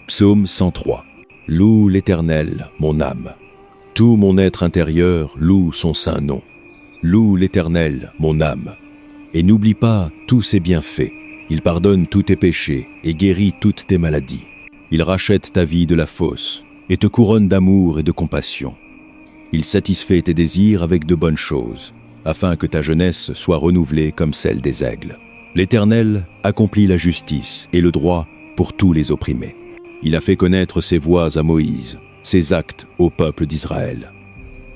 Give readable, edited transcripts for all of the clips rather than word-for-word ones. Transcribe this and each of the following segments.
Psaume 103. Loue l'Éternel, mon âme. Tout mon être intérieur loue son saint nom. Loue l'Éternel, mon âme. Et n'oublie pas tous ses bienfaits. Il pardonne tous tes péchés et guérit toutes tes maladies. Il rachète ta vie de la fosse et te couronne d'amour et de compassion. Il satisfait tes désirs avec de bonnes choses, afin que ta jeunesse soit renouvelée comme celle des aigles. L'Éternel accomplit la justice et le droit pour tous les opprimés. Il a fait connaître ses voies à Moïse, ses actes au peuple d'Israël.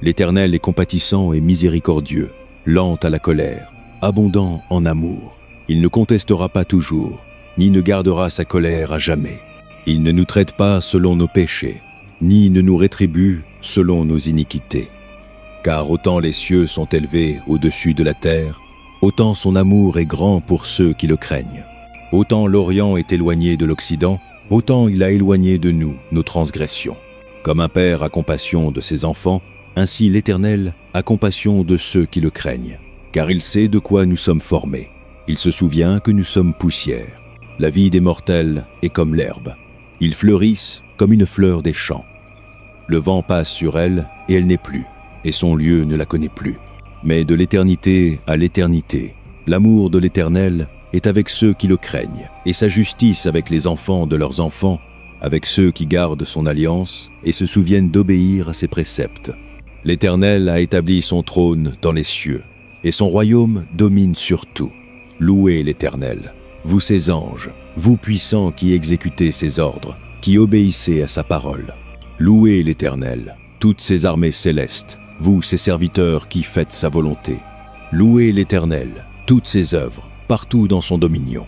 L'Éternel est compatissant et miséricordieux, lent à la colère, abondant en amour. Il ne contestera pas toujours, ni ne gardera sa colère à jamais. Il ne nous traite pas selon nos péchés, ni ne nous rétribue selon nos iniquités. Car autant les cieux sont élevés au-dessus de la terre, autant son amour est grand pour ceux qui le craignent. Autant l'Orient est éloigné de l'Occident, autant il a éloigné de nous nos transgressions. Comme un père a compassion de ses enfants, ainsi l'Éternel a compassion de ceux qui le craignent. Car il sait de quoi nous sommes formés. Il se souvient que nous sommes poussière. La vie des mortels est comme l'herbe. Ils fleurissent comme une fleur des champs. Le vent passe sur elle et elle n'est plus, et son lieu ne la connaît plus. Mais de l'éternité à l'éternité, l'amour de l'Éternel est avec ceux qui le craignent, et sa justice avec les enfants de leurs enfants, avec ceux qui gardent son alliance et se souviennent d'obéir à ses préceptes. L'Éternel a établi son trône dans les cieux, et son royaume domine sur tout. Louez l'Éternel, vous ses anges, vous puissants qui exécutez ses ordres, qui obéissez à sa parole. Louez l'Éternel, toutes ses armées célestes, vous ses serviteurs qui faites sa volonté. Louez l'Éternel, toutes ses œuvres, partout dans son dominion.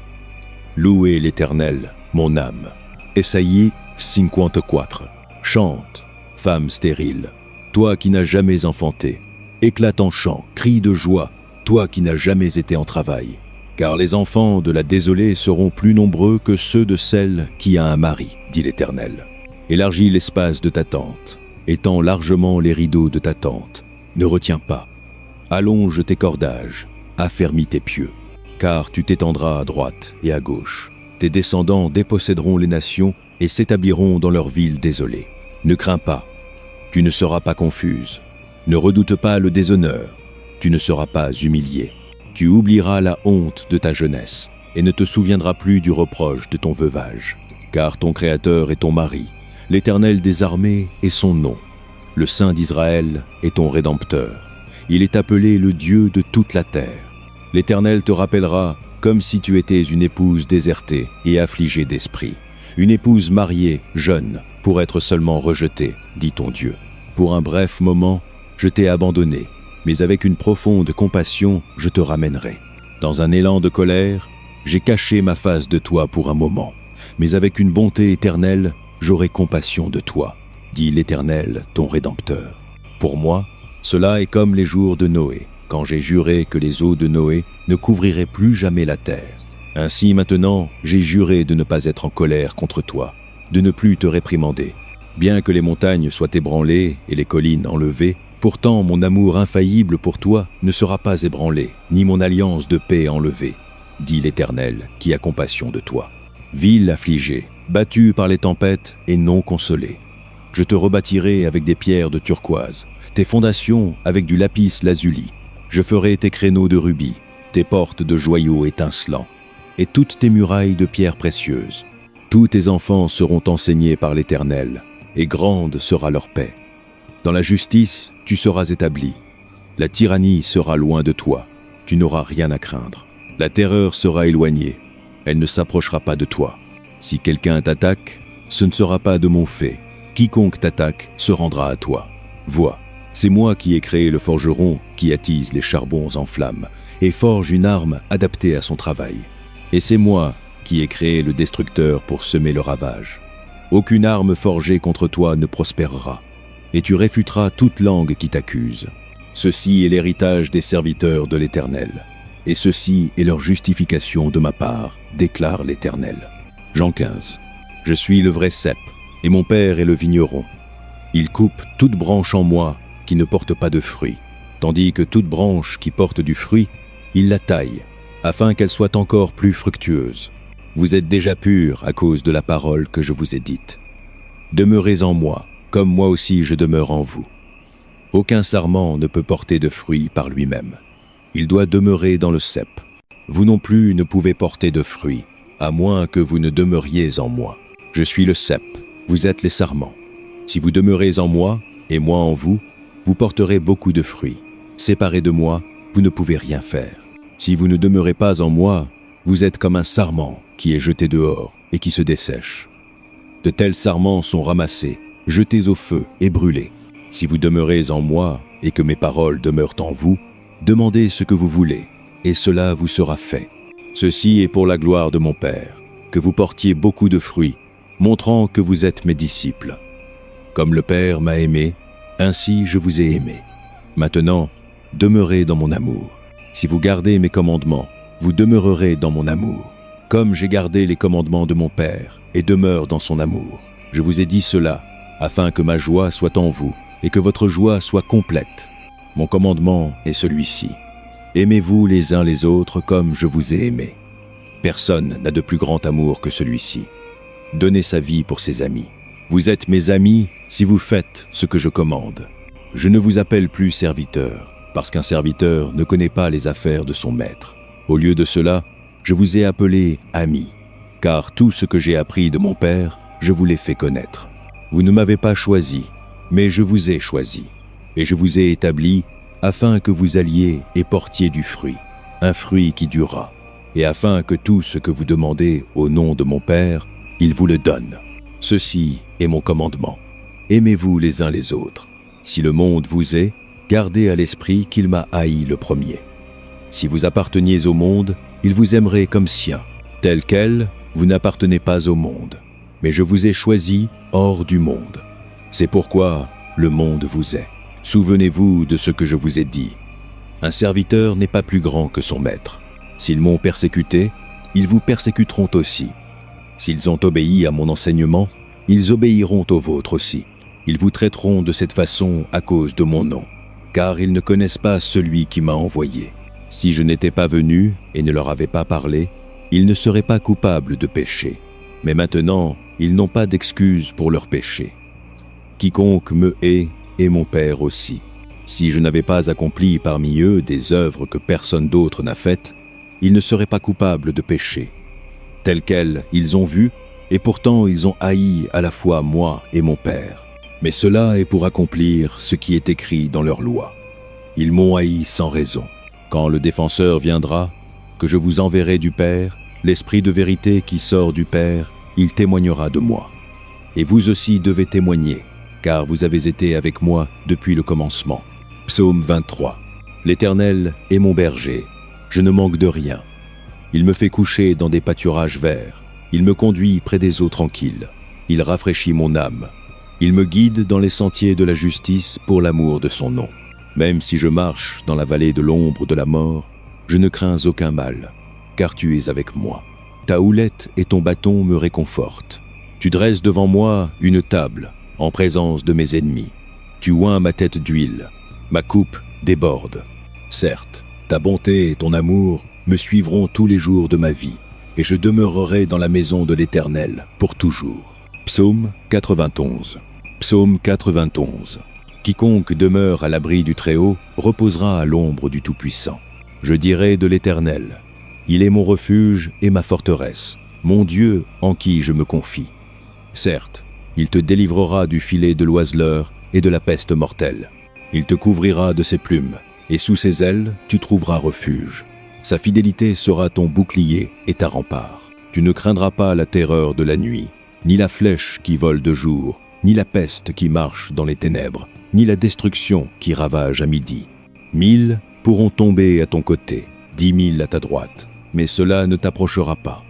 Louez l'Éternel, mon âme. Ésaïe 54. Chante, femme stérile, toi qui n'as jamais enfanté. Éclate en chant, crie de joie, toi qui n'as jamais été en travail. Car les enfants de la désolée seront plus nombreux que ceux de celle qui a un mari, dit l'Éternel. Élargis l'espace de ta tente, étends largement les rideaux de ta tente. Ne retiens pas. Allonge tes cordages, affermis tes pieux, car tu t'étendras à droite et à gauche. Tes descendants déposséderont les nations et s'établiront dans leurs villes désolées. Ne crains pas, tu ne seras pas confuse. Ne redoute pas le déshonneur, tu ne seras pas humilié. Tu oublieras la honte de ta jeunesse et ne te souviendras plus du reproche de ton veuvage. Car ton Créateur est ton mari, l'Éternel des armées est son nom. Le Saint d'Israël est ton Rédempteur. Il est appelé le Dieu de toute la terre. L'Éternel te rappellera comme si tu étais une épouse désertée et affligée d'esprit. Une épouse mariée, jeune, pour être seulement rejetée, dit ton Dieu. Pour un bref moment, je t'ai abandonné, mais avec une profonde compassion, je te ramènerai. Dans un élan de colère, j'ai caché ma face de toi pour un moment, mais avec une bonté éternelle, j'aurai compassion de toi, dit l'Éternel, ton Rédempteur. Pour moi, cela est comme les jours de Noé, quand j'ai juré que les eaux de Noé ne couvriraient plus jamais la terre. Ainsi maintenant, j'ai juré de ne pas être en colère contre toi, de ne plus te réprimander. Bien que les montagnes soient ébranlées et les collines enlevées, pourtant mon amour infaillible pour toi ne sera pas ébranlé, ni mon alliance de paix enlevée, dit l'Éternel qui a compassion de toi. Ville affligée, battue par les tempêtes et non consolée, je te rebâtirai avec des pierres de turquoise, tes fondations avec du lapis lazuli. Je ferai tes créneaux de rubis, tes portes de joyaux étincelants, et toutes tes murailles de pierres précieuses. Tous tes enfants seront enseignés par l'Éternel, et grande sera leur paix. Dans la justice, tu seras établi. La tyrannie sera loin de toi. Tu n'auras rien à craindre. La terreur sera éloignée. Elle ne s'approchera pas de toi. Si quelqu'un t'attaque, ce ne sera pas de mon fait. Quiconque t'attaque se rendra à toi. Vois, c'est moi qui ai créé le forgeron qui attise les charbons en flammes et forge une arme adaptée à son travail. Et c'est moi qui ai créé le destructeur pour semer le ravage. Aucune arme forgée contre toi ne prospérera, et tu réfuteras toute langue qui t'accuse. Ceci est l'héritage des serviteurs de l'Éternel, et ceci est leur justification de ma part, déclare l'Éternel. Jean 15. Je suis le vrai cep, et mon père est le vigneron. Il coupe toute branche en moi qui ne porte pas de fruit, tandis que toute branche qui porte du fruit, il la taille, afin qu'elle soit encore plus fructueuse. Vous êtes déjà purs à cause de la parole que je vous ai dite. Demeurez en moi, comme moi aussi je demeure en vous. Aucun sarment ne peut porter de fruits par lui-même. Il doit demeurer dans le cep. Vous non plus ne pouvez porter de fruits, à moins que vous ne demeuriez en moi. Je suis le cep, vous êtes les sarments. Si vous demeurez en moi, et moi en vous, vous porterez beaucoup de fruits. Séparés de moi, vous ne pouvez rien faire. Si vous ne demeurez pas en moi, vous êtes comme un sarment qui est jeté dehors et qui se dessèche. De tels sarments sont ramassés, jetés au feu et brûlés. Si vous demeurez en moi et que mes paroles demeurent en vous, demandez ce que vous voulez, et cela vous sera fait. Ceci est pour la gloire de mon Père, que vous portiez beaucoup de fruits, montrant que vous êtes mes disciples. Comme le Père m'a aimé, ainsi je vous ai aimé. Maintenant, demeurez dans mon amour. Si vous gardez mes commandements, vous demeurerez dans mon amour. Comme j'ai gardé les commandements de mon Père et demeure dans son amour. Je vous ai dit cela, afin que ma joie soit en vous et que votre joie soit complète. Mon commandement est celui-ci. Aimez-vous les uns les autres comme je vous ai aimé. Personne n'a de plus grand amour que celui-ci. Donnez sa vie pour ses amis. Vous êtes mes amis si vous faites ce que je commande. Je ne vous appelle plus serviteur, parce qu'un serviteur ne connaît pas les affaires de son maître. Au lieu de cela, je vous ai appelé amis, car tout ce que j'ai appris de mon Père, je vous l'ai fait connaître. Vous ne m'avez pas choisi, mais je vous ai choisi, et je vous ai établi afin que vous alliez et portiez du fruit, un fruit qui durera, et afin que tout ce que vous demandez au nom de mon Père, il vous le donne. Ceci est mon commandement. Aimez-vous les uns les autres. Si le monde vous hait, gardez à l'esprit qu'il m'a haï le premier. Si vous apparteniez au monde, il vous aimerait comme sien. Tel quel, vous n'appartenez pas au monde, mais je vous ai choisi hors du monde. C'est pourquoi le monde vous hait. Souvenez-vous de ce que je vous ai dit. Un serviteur n'est pas plus grand que son maître. S'ils m'ont persécuté, ils vous persécuteront aussi. S'ils ont obéi à mon enseignement, ils obéiront au vôtre aussi. Ils vous traiteront de cette façon à cause de mon nom, car ils ne connaissent pas celui qui m'a envoyé. Si je n'étais pas venu et ne leur avais pas parlé, ils ne seraient pas coupables de péché. Mais maintenant, ils n'ont pas d'excuse pour leur péché. Quiconque me hait est mon Père aussi. Si je n'avais pas accompli parmi eux des œuvres que personne d'autre n'a faites, ils ne seraient pas coupables de péché. Telles quelles ils ont vu, et pourtant ils ont haï à la fois moi et mon Père. Mais cela est pour accomplir ce qui est écrit dans leur loi. Ils m'ont haï sans raison. Quand le défenseur viendra, que je vous enverrai du Père, l'Esprit de vérité qui sort du Père, il témoignera de moi. Et vous aussi devez témoigner, car vous avez été avec moi depuis le commencement. Psaume 23. L'Éternel est mon berger, je ne manque de rien. Il me fait coucher dans des pâturages verts, il me conduit près des eaux tranquilles, il rafraîchit mon âme. Il me guide dans les sentiers de la justice pour l'amour de son nom. Même si je marche dans la vallée de l'ombre de la mort, je ne crains aucun mal, car tu es avec moi. Ta houlette et ton bâton me réconfortent. Tu dresses devant moi une table, en présence de mes ennemis. Tu oins ma tête d'huile, ma coupe déborde. Certes, ta bonté et ton amour me suivront tous les jours de ma vie, et je demeurerai dans la maison de l'Éternel pour toujours. Psaume 91. Psaume 91. Quiconque demeure à l'abri du Très-Haut reposera à l'ombre du Tout-Puissant. Je dirai de l'Éternel, il est mon refuge et ma forteresse, mon Dieu en qui je me confie. Certes, il te délivrera du filet de l'oiseleur et de la peste mortelle. Il te couvrira de ses plumes, et sous ses ailes tu trouveras refuge. Sa fidélité sera ton bouclier et ta rempart. Tu ne craindras pas la terreur de la nuit, ni la flèche qui vole de jour, ni la peste qui marche dans les ténèbres, ni la destruction qui ravage à midi. 1000 pourront tomber à ton côté, 10 000 à ta droite, mais cela ne t'approchera pas.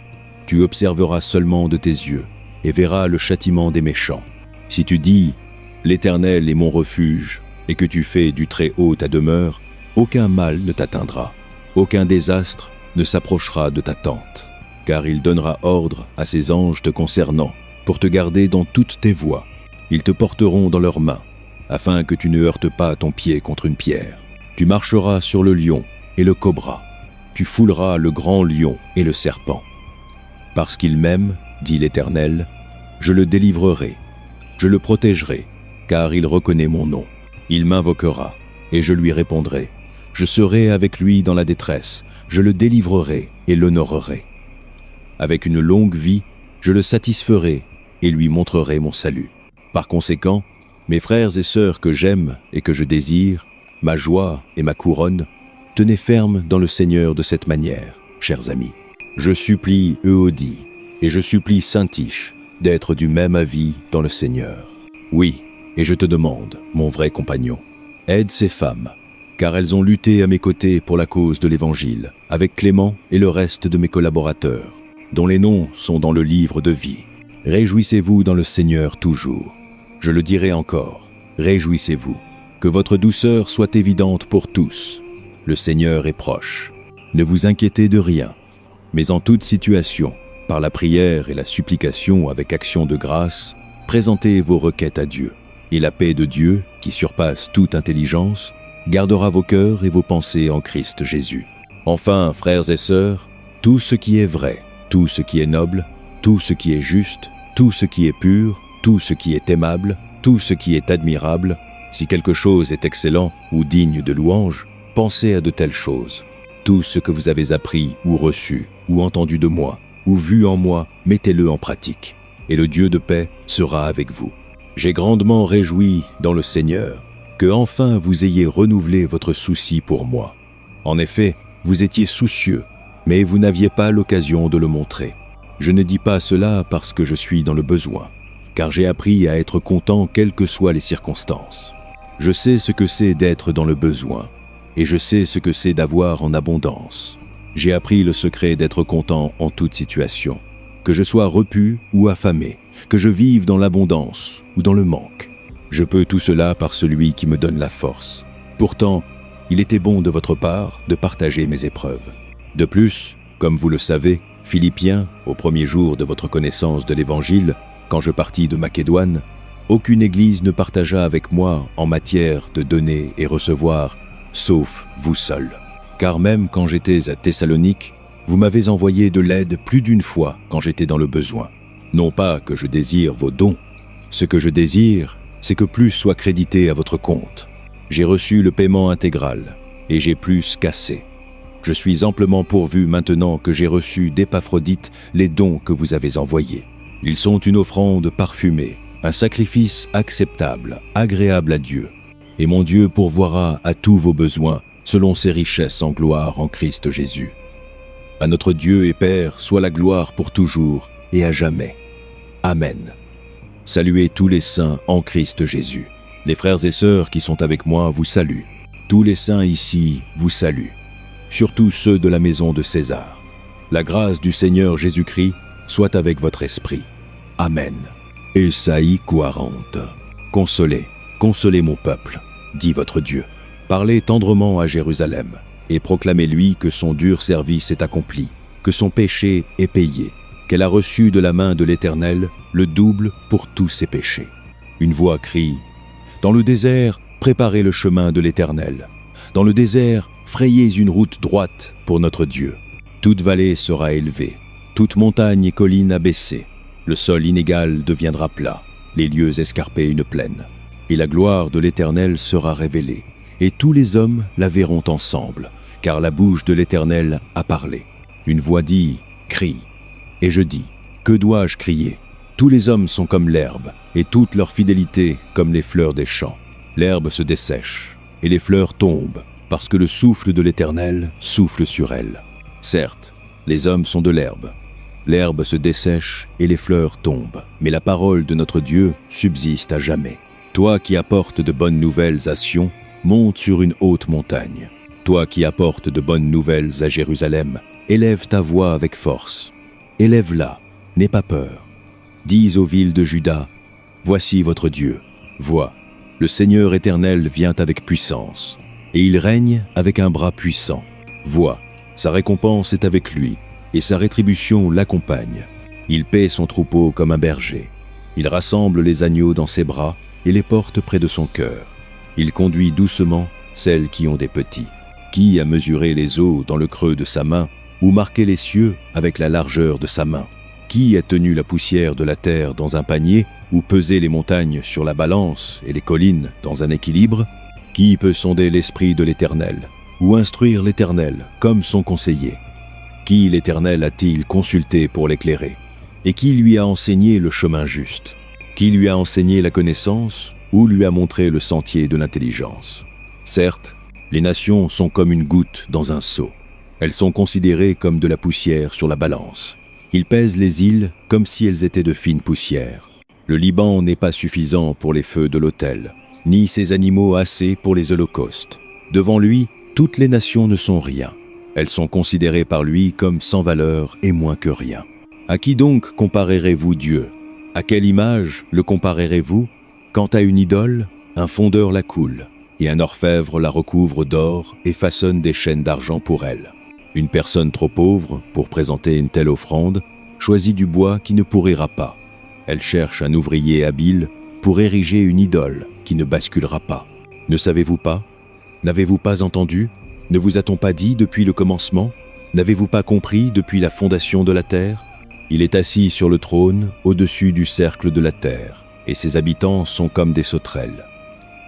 Tu observeras seulement de tes yeux et verras le châtiment des méchants. Si tu dis « L'Éternel est mon refuge » et que tu fais du Très-Haut ta demeure, aucun mal ne t'atteindra, aucun désastre ne s'approchera de ta tente, car il donnera ordre à ses anges te concernant pour te garder dans toutes tes voies. Ils te porteront dans leurs mains, afin que tu ne heurtes pas ton pied contre une pierre. Tu marcheras sur le lion et le cobra. Tu fouleras le grand lion et le serpent. Parce qu'il m'aime, dit l'Éternel, je le délivrerai, je le protégerai, car il reconnaît mon nom. Il m'invoquera, et je lui répondrai. Je serai avec lui dans la détresse, je le délivrerai et l'honorerai. Avec une longue vie, je le satisferai et lui montrerai mon salut. Par conséquent, mes frères et sœurs que j'aime et que je désire, ma joie et ma couronne, tenez ferme dans le Seigneur de cette manière, chers amis. Je supplie Euodie et je supplie Syntyche d'être du même avis dans le Seigneur. Oui, et je te demande, mon vrai compagnon, aide ces femmes, car elles ont lutté à mes côtés pour la cause de l'Évangile, avec Clément et le reste de mes collaborateurs, dont les noms sont dans le livre de vie. Réjouissez-vous dans le Seigneur toujours. Je le dirai encore, réjouissez-vous, que votre douceur soit évidente pour tous. Le Seigneur est proche. Ne vous inquiétez de rien, mais en toute situation, par la prière et la supplication avec action de grâce, présentez vos requêtes à Dieu. Et la paix de Dieu, qui surpasse toute intelligence, gardera vos cœurs et vos pensées en Christ Jésus. Enfin, frères et sœurs, tout ce qui est vrai, tout ce qui est noble, tout ce qui est juste, tout ce qui est pur, tout ce qui est aimable, tout ce qui est admirable, si quelque chose est excellent ou digne de louange, pensez à de telles choses. Tout ce que vous avez appris ou reçu, ou entendu de moi, ou vu en moi, mettez-le en pratique, et le Dieu de paix sera avec vous. J'ai grandement réjoui dans le Seigneur que enfin vous ayez renouvelé votre souci pour moi. En effet, vous étiez soucieux, mais vous n'aviez pas l'occasion de le montrer. Je ne dis pas cela parce que je suis dans le besoin, car j'ai appris à être content quelles que soient les circonstances. Je sais ce que c'est d'être dans le besoin, et je sais ce que c'est d'avoir en abondance. J'ai appris le secret d'être content en toute situation, que je sois repu ou affamé, que je vive dans l'abondance ou dans le manque. Je peux tout cela par celui qui me donne la force. Pourtant, il était bon de votre part de partager mes épreuves. De plus, comme vous le savez, Philippiens, au premier jour de votre connaissance de l'Évangile, quand je partis de Macédoine, aucune église ne partagea avec moi en matière de donner et recevoir, sauf vous seul. Car même quand j'étais à Thessalonique, vous m'avez envoyé de l'aide plus d'une fois quand j'étais dans le besoin. Non pas que je désire vos dons, ce que je désire, c'est que plus soit crédité à votre compte. J'ai reçu le paiement intégral, et j'ai plus qu'assez. Je suis amplement pourvu maintenant que j'ai reçu d'Épaphrodite les dons que vous avez envoyés. Ils sont une offrande parfumée, un sacrifice acceptable, agréable à Dieu. Et mon Dieu pourvoira à tous vos besoins, selon ses richesses en gloire en Christ Jésus. À notre Dieu et Père soit la gloire pour toujours et à jamais. Amen. Saluez tous les saints en Christ Jésus. Les frères et sœurs qui sont avec moi vous saluent. Tous les saints ici vous saluent. Surtout ceux de la maison de César. La grâce du Seigneur Jésus-Christ soit avec votre esprit. Amen. Ésaïe 40. Consolez, consolez mon peuple, dit votre Dieu. Parlez tendrement à Jérusalem, et proclamez-lui que son dur service est accompli, que son péché est payé, qu'elle a reçu de la main de l'Éternel le double pour tous ses péchés. Une voix crie, « Dans le désert, préparez le chemin de l'Éternel. Dans le désert, frayez une route droite pour notre Dieu. Toute vallée sera élevée, toute montagne et colline abaissée. Le sol inégal deviendra plat, les lieux escarpés une plaine. Et la gloire de l'Éternel sera révélée, et tous les hommes la verront ensemble, car la bouche de l'Éternel a parlé. Une voix dit, « Crie !» Et je dis, « Que dois-je crier ? Tous les hommes sont comme l'herbe, et toute leur fidélité comme les fleurs des champs. L'herbe se dessèche, et les fleurs tombent, parce que le souffle de l'Éternel souffle sur elles. Certes, les hommes sont de l'herbe. L'herbe se dessèche et les fleurs tombent, mais la parole de notre Dieu subsiste à jamais. Toi qui apportes de bonnes nouvelles à Sion, monte sur une haute montagne. Toi qui apportes de bonnes nouvelles à Jérusalem, élève ta voix avec force. Élève-la, n'aie pas peur. Dis aux villes de Juda, voici votre Dieu. Vois, le Seigneur éternel vient avec puissance, et il règne avec un bras puissant. Vois, sa récompense est avec lui, et sa rétribution l'accompagne. Il paie son troupeau comme un berger. Il rassemble les agneaux dans ses bras et les porte près de son cœur. Il conduit doucement celles qui ont des petits. Qui a mesuré les eaux dans le creux de sa main ou marqué les cieux avec la largeur de sa main? Qui a tenu la poussière de la terre dans un panier, ou pesé les montagnes sur la balance et les collines dans un équilibre? Qui peut sonder l'esprit de l'Éternel, ou instruire l'Éternel comme son conseiller? Qui l'Éternel a-t-il consulté pour l'éclairer? Et qui lui a enseigné le chemin juste? Qui lui a enseigné la connaissance, ou lui a montré le sentier de l'intelligence? Certes, les nations sont comme une goutte dans un seau. Elles sont considérées comme de la poussière sur la balance. Il pèse les îles comme si elles étaient de fine poussière. Le Liban n'est pas suffisant pour les feux de l'autel, ni ses animaux assez pour les holocaustes. Devant lui, toutes les nations ne sont rien. Elles sont considérées par lui comme sans valeur et moins que rien. À qui donc comparerez-vous Dieu? À quelle image le comparerez-vous? Quant à une idole, un fondeur la coule, et un orfèvre la recouvre d'or et façonne des chaînes d'argent pour elle. Une personne trop pauvre, pour présenter une telle offrande, choisit du bois qui ne pourrira pas. Elle cherche un ouvrier habile pour ériger une idole qui ne basculera pas. Ne savez-vous pas? N'avez-vous pas entendu? Ne vous a-t-on pas dit depuis le commencement? N'avez-vous pas compris depuis la fondation de la terre? Il est assis sur le trône au-dessus du cercle de la terre, et ses habitants sont comme des sauterelles.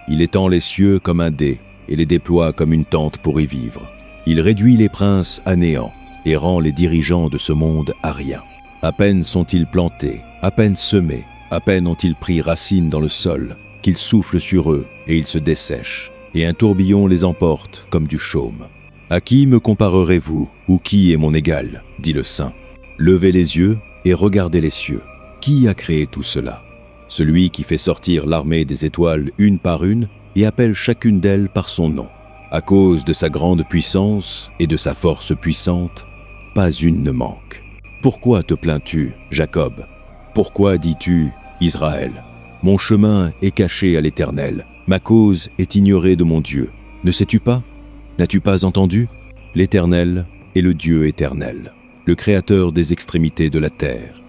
Il étend les cieux comme un dé et les déploie comme une tente pour y vivre. Il réduit les princes à néant et rend les dirigeants de ce monde à rien. À peine sont-ils plantés, à peine semés, à peine ont-ils pris racine dans le sol, qu'il souffle sur eux et ils se dessèchent, et un tourbillon les emporte comme du chaume. À qui me comparerez-vous, ou qui est mon égal? Dit le Saint. Levez les yeux et regardez les cieux. Qui a créé tout cela? Celui qui fait sortir l'armée des étoiles une par une et appelle chacune d'elles par son nom. À cause de sa grande puissance et de sa force puissante, pas une ne manque. Pourquoi te plains-tu, Jacob? Pourquoi dis-tu, Israël? Mon chemin est caché à l'Éternel, ma cause est ignorée de mon Dieu. Ne sais-tu pas? N'as-tu pas entendu? L'Éternel est le Dieu éternel, le Créateur des extrémités de la terre.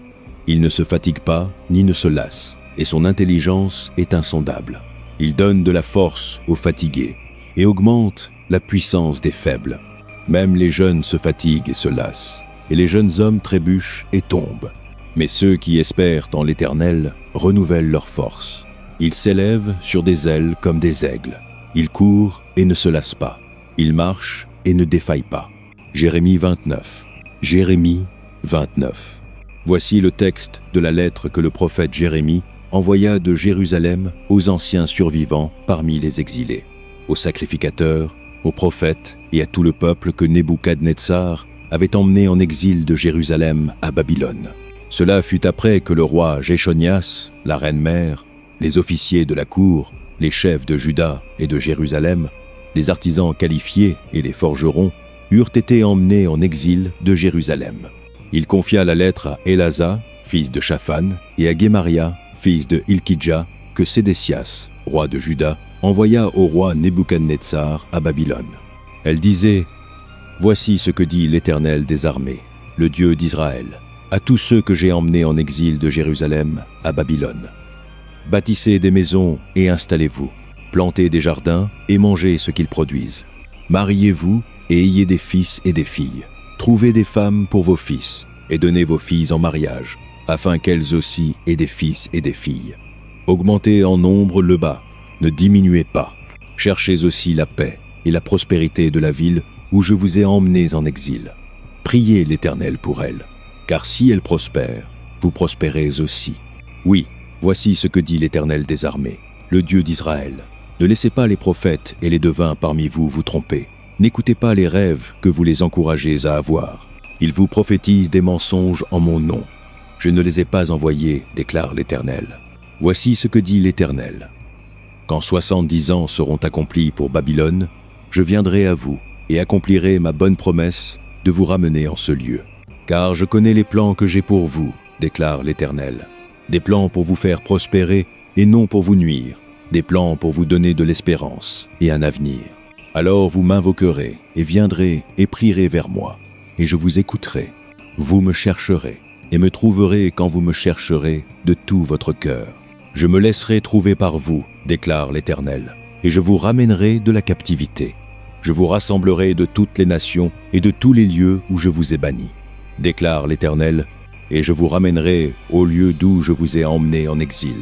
Il ne se fatigue pas, ni ne se lasse, et son intelligence est insondable. Il donne de la force aux fatigués, et augmente la puissance des faibles. Même les jeunes se fatiguent et se lassent, et les jeunes hommes trébuchent et tombent. Mais ceux qui espèrent en l'Éternel renouvellent leur force. Ils s'élèvent sur des ailes comme des aigles. Ils courent et ne se lassent pas. Ils marchent et ne défaillent pas. Jérémie 29. Jérémie 29. Voici le texte de la lettre que le prophète Jérémie envoya de Jérusalem aux anciens survivants parmi les exilés, aux sacrificateurs, aux prophètes et à tout le peuple que Nebuchadnezzar avait emmené en exil de Jérusalem à Babylone. Cela fut après que le roi Jéchonias, la reine-mère, les officiers de la cour, les chefs de Juda et de Jérusalem, les artisans qualifiés et les forgerons eurent été emmenés en exil de Jérusalem. Il confia la lettre à Élasa, fils de Shaphan, et à Guémaria, fils de Hilkidja, que Sédécias, roi de Juda, envoya au roi Nebuchadnezzar à Babylone. Elle disait « Voici ce que dit l'Éternel des armées, le Dieu d'Israël, à tous ceux que j'ai emmenés en exil de Jérusalem à Babylone. Bâtissez des maisons et installez-vous, plantez des jardins et mangez ce qu'ils produisent. Mariez-vous et ayez des fils et des filles. Trouvez des femmes pour vos fils et donnez vos filles en mariage, afin qu'elles aussi aient des fils et des filles. Augmentez en nombre le bas, ne diminuez pas. Cherchez aussi la paix et la prospérité de la ville où je vous ai emmenés en exil. Priez l'Éternel pour elle, car si elle prospère, vous prospérez aussi. Oui, voici ce que dit l'Éternel des armées, le Dieu d'Israël. Ne laissez pas les prophètes et les devins parmi vous vous tromper. N'écoutez pas les rêves que vous les encouragez à avoir. Ils vous prophétisent des mensonges en mon nom. Je ne les ai pas envoyés, déclare l'Éternel. Voici ce que dit l'Éternel. Quand 70 ans seront accomplis pour Babylone, je viendrai à vous et accomplirai ma bonne promesse de vous ramener en ce lieu. Car je connais les plans que j'ai pour vous, déclare l'Éternel. Des plans pour vous faire prospérer et non pour vous nuire. Des plans pour vous donner de l'espérance et un avenir. Alors vous m'invoquerez et viendrez et prierez vers moi, et je vous écouterai. Vous me chercherez et me trouverez quand vous me chercherez de tout votre cœur. Je me laisserai trouver par vous, déclare l'Éternel, et je vous ramènerai de la captivité. Je vous rassemblerai de toutes les nations et de tous les lieux où je vous ai bannis, déclare l'Éternel, et je vous ramènerai au lieu d'où je vous ai emmené en exil.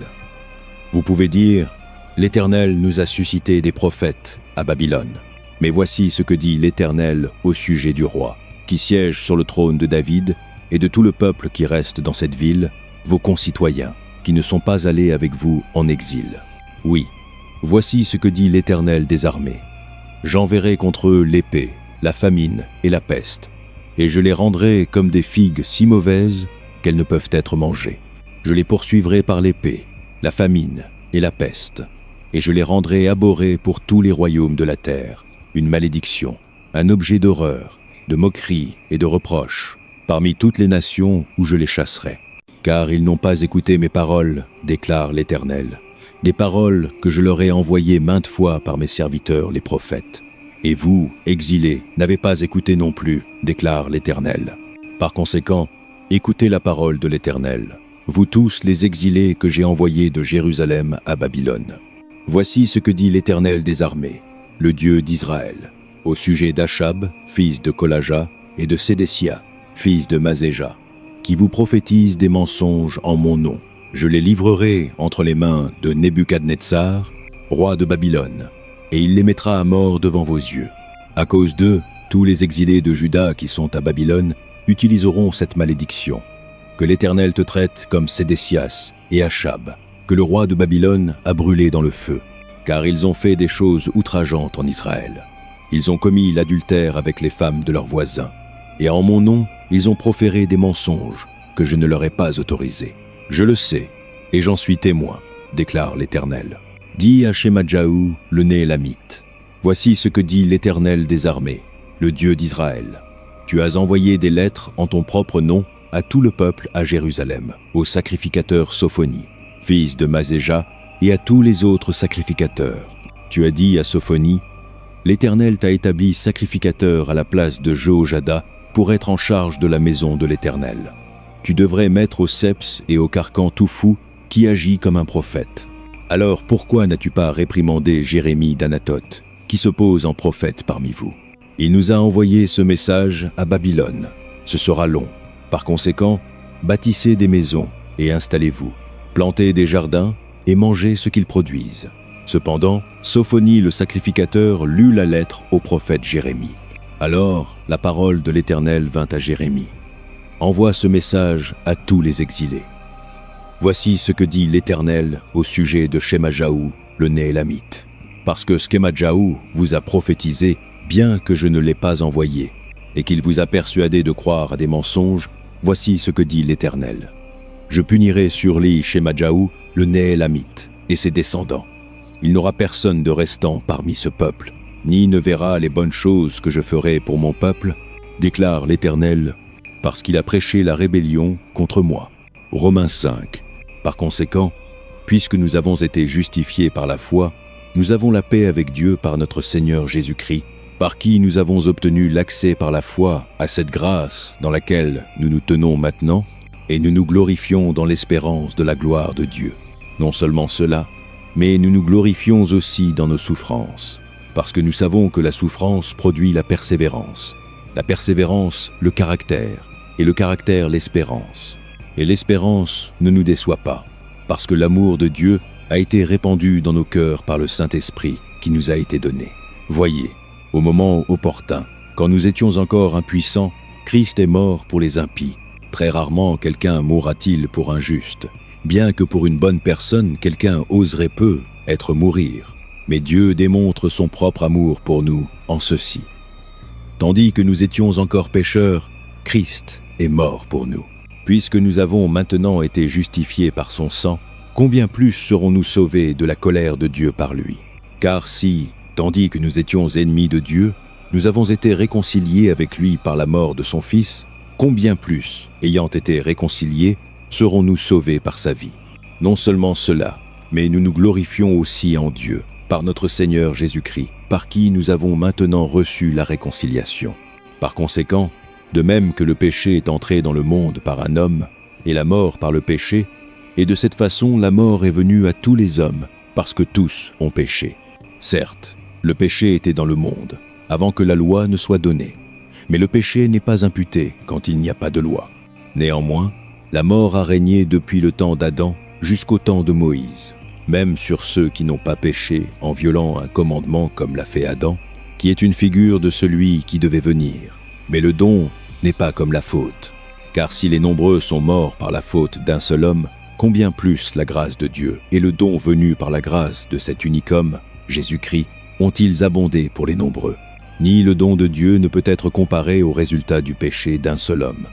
Vous pouvez dire, l'Éternel nous a suscité des prophètes à Babylone. Mais voici ce que dit l'Éternel au sujet du roi, qui siège sur le trône de David, et de tout le peuple qui reste dans cette ville, vos concitoyens, qui ne sont pas allés avec vous en exil. Oui, voici ce que dit l'Éternel des armées. J'enverrai contre eux l'épée, la famine et la peste, et je les rendrai comme des figues si mauvaises qu'elles ne peuvent être mangées. Je les poursuivrai par l'épée, la famine et la peste, et je les rendrai abhorrés pour tous les royaumes de la terre, une malédiction, un objet d'horreur, de moquerie et de reproche, parmi toutes les nations où je les chasserai. Car ils n'ont pas écouté mes paroles, déclare l'Éternel, des paroles que je leur ai envoyées maintes fois par mes serviteurs les prophètes. Et vous, exilés, n'avez pas écouté non plus, déclare l'Éternel. Par conséquent, écoutez la parole de l'Éternel, vous tous les exilés que j'ai envoyés de Jérusalem à Babylone. Voici ce que dit l'Éternel des armées, le Dieu d'Israël, au sujet d'Achab, fils de Kolaja, et de Sédécia, fils de Mazéja, qui vous prophétisent des mensonges en mon nom. Je les livrerai entre les mains de Nebuchadnezzar, roi de Babylone, et il les mettra à mort devant vos yeux. À cause d'eux, tous les exilés de Juda qui sont à Babylone utiliseront cette malédiction. Que l'Éternel te traite comme Sédécias et Achab, que le roi de Babylone a brûlé dans le feu, car ils ont fait des choses outrageantes en Israël. Ils ont commis l'adultère avec les femmes de leurs voisins, et en mon nom, ils ont proféré des mensonges que je ne leur ai pas autorisés. Je le sais, et j'en suis témoin, déclare l'Éternel. Dis à Shemajaou, le Néhélamite, voici ce que dit l'Éternel des armées, le Dieu d'Israël. Tu as envoyé des lettres en ton propre nom à tout le peuple à Jérusalem, au sacrificateur Sophonie, fils de Mazéja, et à tous les autres sacrificateurs. Tu as dit à Sophonie, l'Éternel t'a établi sacrificateur à la place de Jehoiada pour être en charge de la maison de l'Éternel. Tu devrais mettre au Seps et au carcan tout fou qui agit comme un prophète. Alors pourquoi n'as-tu pas réprimandé Jérémie d'Anathoth, qui se pose en prophète parmi vous? Il nous a envoyé ce message à Babylone. Ce sera long. Par conséquent, bâtissez des maisons et installez-vous. Plantez des jardins et mangez ce qu'ils produisent. Cependant, Sophonie le sacrificateur lut la lettre au prophète Jérémie. Alors, la parole de l'Éternel vint à Jérémie. Envoie ce message à tous les exilés. Voici ce que dit l'Éternel au sujet de Shemajaou, le Néhélamite. Parce que Shemajaou vous a prophétisé, bien que je ne l'ai pas envoyé, et qu'il vous a persuadé de croire à des mensonges, voici ce que dit l'Éternel. Je punirai sur lui Shemajaou, le Néhélamite, et ses descendants. Il n'aura personne de restant parmi ce peuple, ni ne verra les bonnes choses que je ferai pour mon peuple, déclare l'Éternel, parce qu'il a prêché la rébellion contre moi. Romains 5. Par conséquent, puisque nous avons été justifiés par la foi, nous avons la paix avec Dieu par notre Seigneur Jésus-Christ, par qui nous avons obtenu l'accès par la foi à cette grâce dans laquelle nous nous tenons maintenant, et nous nous glorifions dans l'espérance de la gloire de Dieu. Non seulement cela, mais nous nous glorifions aussi dans nos souffrances, parce que nous savons que la souffrance produit la persévérance, le caractère, et le caractère l'espérance. Et l'espérance ne nous déçoit pas, parce que l'amour de Dieu a été répandu dans nos cœurs par le Saint-Esprit qui nous a été donné. Voyez, au moment opportun, quand nous étions encore impuissants, Christ est mort pour les impies. Très rarement quelqu'un mourra-t-il pour un juste, bien que pour une bonne personne, quelqu'un oserait peu être mourir. Mais Dieu démontre son propre amour pour nous en ceci. Tandis que nous étions encore pécheurs, Christ est mort pour nous. Puisque nous avons maintenant été justifiés par son sang, combien plus serons-nous sauvés de la colère de Dieu par lui? Car si, tandis que nous étions ennemis de Dieu, nous avons été réconciliés avec lui par la mort de son Fils, combien plus, ayant été réconciliés, serons-nous sauvés par sa vie? Non seulement cela, mais nous nous glorifions aussi en Dieu, par notre Seigneur Jésus-Christ, par qui nous avons maintenant reçu la réconciliation. Par conséquent, de même que le péché est entré dans le monde par un homme, et la mort par le péché, et de cette façon la mort est venue à tous les hommes, parce que tous ont péché. Certes, le péché était dans le monde, avant que la loi ne soit donnée, mais le péché n'est pas imputé quand il n'y a pas de loi. Néanmoins, La mort a régné depuis le temps d'Adam jusqu'au temps de Moïse, même sur ceux qui n'ont pas péché en violant un commandement comme l'a fait Adam, qui est une figure de celui qui devait venir. Mais le don n'est pas comme la faute. Car si les nombreux sont morts par la faute d'un seul homme, combien plus la grâce de Dieu et le don venu par la grâce de cet unique homme, Jésus-Christ, ont-ils abondé pour les nombreux? Ni le don de Dieu ne peut être comparé au résultat du péché d'un seul homme.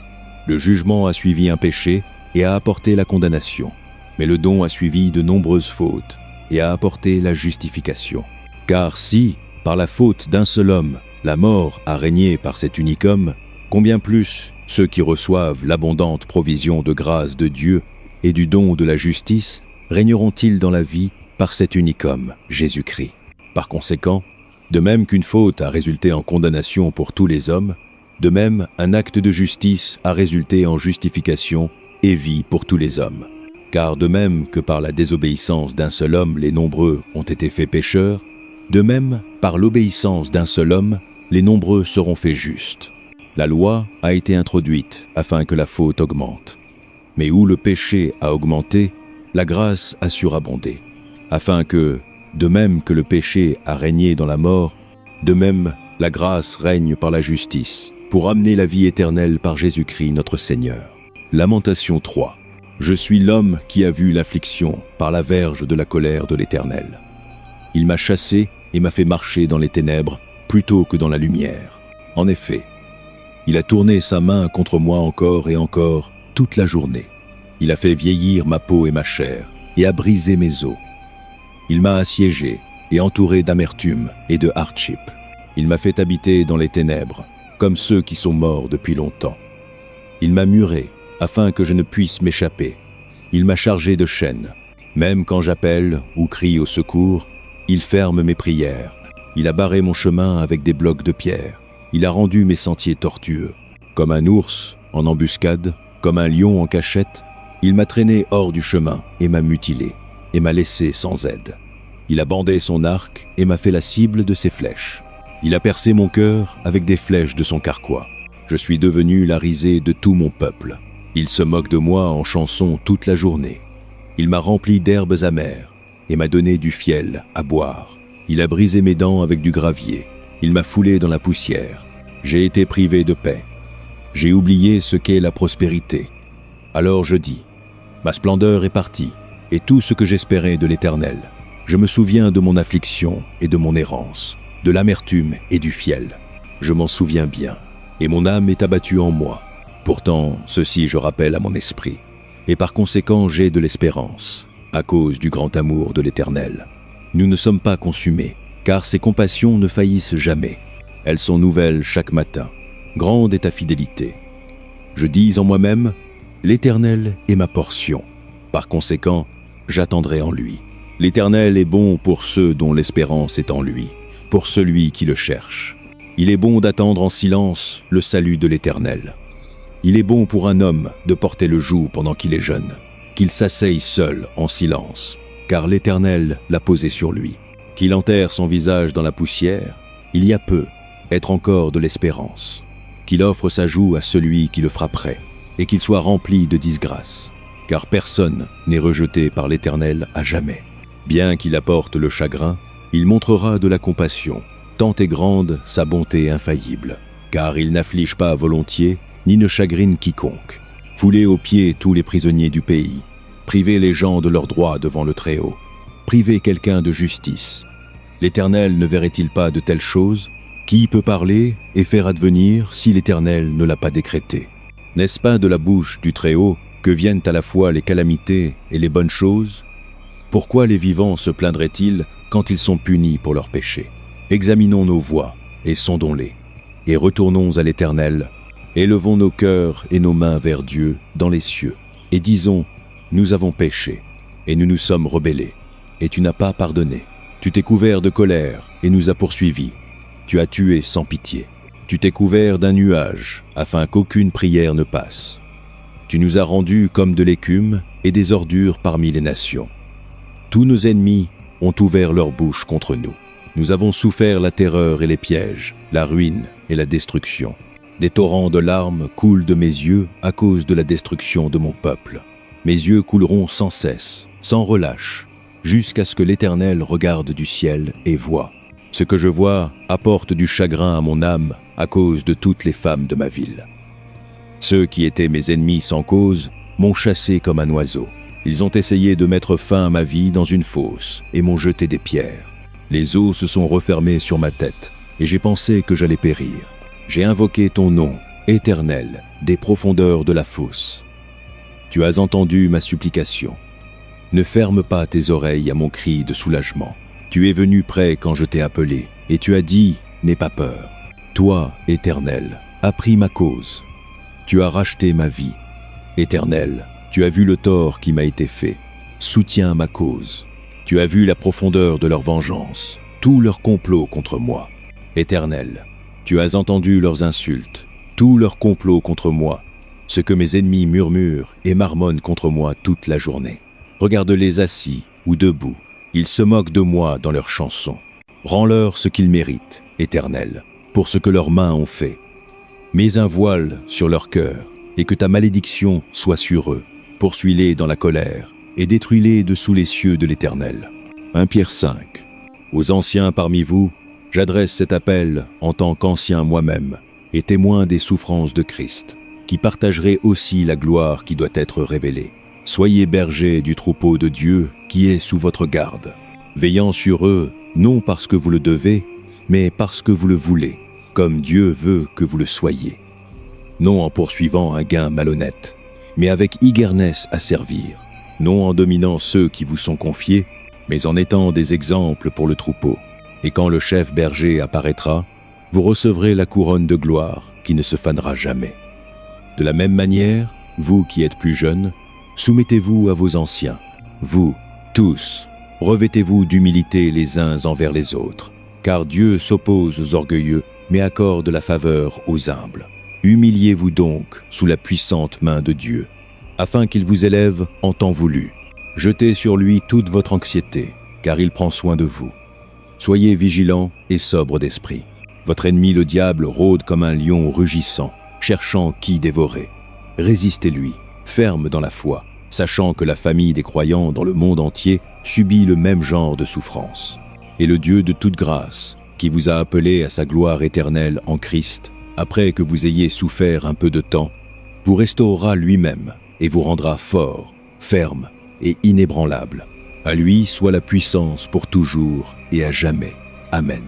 Le jugement a suivi un péché et a apporté la condamnation, mais le don a suivi de nombreuses fautes et a apporté la justification. Car si, par la faute d'un seul homme, la mort a régné par cet unique homme, combien plus ceux qui reçoivent l'abondante provision de grâce de Dieu et du don de la justice régneront-ils dans la vie par cet unique homme, Jésus-Christ. Par conséquent, de même qu'une faute a résulté en condamnation pour tous les hommes, de même un acte de justice a résulté en justification et vie pour tous les hommes. Car de même que par la désobéissance d'un seul homme les nombreux ont été faits pécheurs, de même par l'obéissance d'un seul homme les nombreux seront faits justes. La loi a été introduite afin que la faute augmente. Mais où le péché a augmenté, la grâce a surabondé, afin que, de même que le péché a régné dans la mort, de même la grâce règne par la justice, pour amener la vie éternelle par Jésus-Christ notre Seigneur. Lamentation 3. Je suis l'homme qui a vu l'affliction par la verge de la colère de l'Éternel. Il m'a chassé et m'a fait marcher dans les ténèbres plutôt que dans la lumière. En effet, il a tourné sa main contre moi encore et encore toute la journée. Il a fait vieillir ma peau et ma chair et a brisé mes os. Il m'a assiégé et entouré d'amertume et de hardship. Il m'a fait habiter dans les ténèbres, comme ceux qui sont morts depuis longtemps. Il m'a muré afin que je ne puisse m'échapper. Il m'a chargé de chaînes. Même quand j'appelle ou crie au secours, il ferme mes prières. Il a barré mon chemin avec des blocs de pierre. Il a rendu mes sentiers tortueux. Comme un ours en embuscade, comme un lion en cachette, il m'a traîné hors du chemin et m'a mutilé, et m'a laissé sans aide. Il a bandé son arc et m'a fait la cible de ses flèches. Il a percé mon cœur avec des flèches de son carquois. Je suis devenu la risée de tout mon peuple. Il se moque de moi en chansons toute la journée. Il m'a rempli d'herbes amères et m'a donné du fiel à boire. Il a brisé mes dents avec du gravier. Il m'a foulé dans la poussière. J'ai été privé de paix. J'ai oublié ce qu'est la prospérité. Alors je dis, ma splendeur est partie, et tout ce que j'espérais de l'Éternel. Je me souviens de mon affliction et de mon errance, de l'amertume et du fiel. Je m'en souviens bien, et mon âme est abattue en moi. Pourtant, ceci je rappelle à mon esprit, et par conséquent j'ai de l'espérance, à cause du grand amour de l'Éternel. Nous ne sommes pas consumés, car ses compassions ne faillissent jamais. Elles sont nouvelles chaque matin. Grande est ta fidélité. Je dis en moi-même, l'Éternel est ma portion. Par conséquent, j'attendrai en lui. L'Éternel est bon pour ceux dont l'espérance est en lui, pour celui qui le cherche. Il est bon d'attendre en silence le salut de l'Éternel. Il est bon pour un homme de porter le joug pendant qu'il est jeune, qu'il s'asseye seul en silence, car l'Éternel l'a posé sur lui. Qu'il enterre son visage dans la poussière, il y a peu, être encore de l'espérance. Qu'il offre sa joue à celui qui le frapperait, et qu'il soit rempli de disgrâce, car personne n'est rejeté par l'Éternel à jamais. Bien qu'il apporte le chagrin, il montrera de la compassion, tant est grande sa bonté infaillible, car il n'afflige pas volontiers, ni ne chagrine quiconque. Foulez aux pieds tous les prisonniers du pays, privez les gens de leurs droits devant le Très-Haut, privez quelqu'un de justice. L'Éternel ne verrait-il pas de telles choses? Qui peut parler et faire advenir si l'Éternel ne l'a pas décrété? N'est-ce pas de la bouche du Très-Haut que viennent à la fois les calamités et les bonnes choses? Pourquoi les vivants se plaindraient-ils quand ils sont punis pour leurs péchés? Examinons nos voies et sondons-les, et retournons à l'Éternel. Élevons nos cœurs et nos mains vers Dieu dans les cieux, et disons, nous avons péché, et nous nous sommes rebellés, et tu n'as pas pardonné. Tu t'es couvert de colère et nous as poursuivis. Tu as tué sans pitié. Tu t'es couvert d'un nuage, afin qu'aucune prière ne passe. Tu nous as rendus comme de l'écume et des ordures parmi les nations. Tous nos ennemis ont ouvert leur bouche contre nous. Nous avons souffert la terreur et les pièges, la ruine et la destruction. Des torrents de larmes coulent de mes yeux à cause de la destruction de mon peuple. Mes yeux couleront sans cesse, sans relâche, jusqu'à ce que l'Éternel regarde du ciel et voie. Ce que je vois apporte du chagrin à mon âme à cause de toutes les femmes de ma ville. Ceux qui étaient mes ennemis sans cause m'ont chassé comme un oiseau. Ils ont essayé de mettre fin à ma vie dans une fosse et m'ont jeté des pierres. Les eaux se sont refermées sur ma tête et j'ai pensé que j'allais périr. J'ai invoqué ton nom, Éternel, des profondeurs de la fosse. Tu as entendu ma supplication. Ne ferme pas tes oreilles à mon cri de soulagement. Tu es venu près quand je t'ai appelé, et tu as dit, n'aie pas peur. Toi, Éternel, as pris ma cause. Tu as racheté ma vie. Éternel, tu as vu le tort qui m'a été fait. Soutiens ma cause. Tu as vu la profondeur de leur vengeance, tout leur complot contre moi. Éternel, tu as entendu leurs insultes, tout leur complot contre moi, ce que mes ennemis murmurent et marmonnent contre moi toute la journée. Regarde-les assis ou debout, ils se moquent de moi dans leurs chansons. Rends-leur ce qu'ils méritent, Éternel, pour ce que leurs mains ont fait. Mets un voile sur leur cœur et que ta malédiction soit sur eux. Poursuis-les dans la colère et détruis-les de sous les cieux de l'Éternel. 1 Pierre 5. Aux anciens parmi vous, j'adresse cet appel en tant qu'ancien moi-même et témoin des souffrances de Christ, qui partagerai aussi la gloire qui doit être révélée. Soyez bergers du troupeau de Dieu qui est sous votre garde, veillant sur eux, non parce que vous le devez, mais parce que vous le voulez, comme Dieu veut que vous le soyez. Non en poursuivant un gain malhonnête, mais avec iguernesse à servir, non en dominant ceux qui vous sont confiés, mais en étant des exemples pour le troupeau. Et quand le chef berger apparaîtra, vous recevrez la couronne de gloire qui ne se fanera jamais. De la même manière, vous qui êtes plus jeunes, soumettez-vous à vos anciens. Vous, tous, revêtez-vous d'humilité les uns envers les autres, car Dieu s'oppose aux orgueilleux, mais accorde la faveur aux humbles. Humiliez-vous donc sous la puissante main de Dieu, afin qu'il vous élève en temps voulu. Jetez sur lui toute votre anxiété, car il prend soin de vous. Soyez vigilants et sobres d'esprit. Votre ennemi le diable rôde comme un lion rugissant, cherchant qui dévorer. Résistez-lui, ferme dans la foi, sachant que la famille des croyants dans le monde entier subit le même genre de souffrance. Et le Dieu de toute grâce, qui vous a appelé à sa gloire éternelle en Christ, après que vous ayez souffert un peu de temps, vous restaurera lui-même et vous rendra fort, ferme et inébranlable. À lui soit la puissance pour toujours et à jamais. Amen.